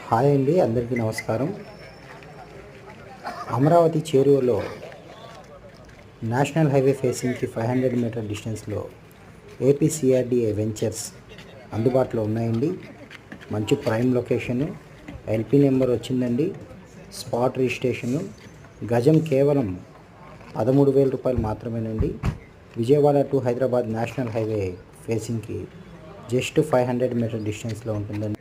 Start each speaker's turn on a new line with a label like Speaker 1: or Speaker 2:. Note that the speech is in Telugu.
Speaker 1: హాయ్ అండి, అందరికీ నమస్కారం. అమరావతి చేరువలో నేషనల్ హైవే ఫేసింగ్కి 500 మీటర్ డిస్టెన్స్లో ఏపీసీఆర్డీఏ వెంచర్స్ అందుబాటులో ఉన్నాయండి. మంచి ప్రైమ్ లొకేషను, ఎల్పీ నెంబర్ వచ్చిందండి, స్పాట్ రిజిస్ట్రేషను, గజం కేవలం 13,000 రూపాయలు మాత్రమేనండి. Vijayawada to Hyderabad national highway ఫేసింగ్కి జస్ట్ 500 మీటర్ డిస్టెన్స్లో ఉంటుందండి.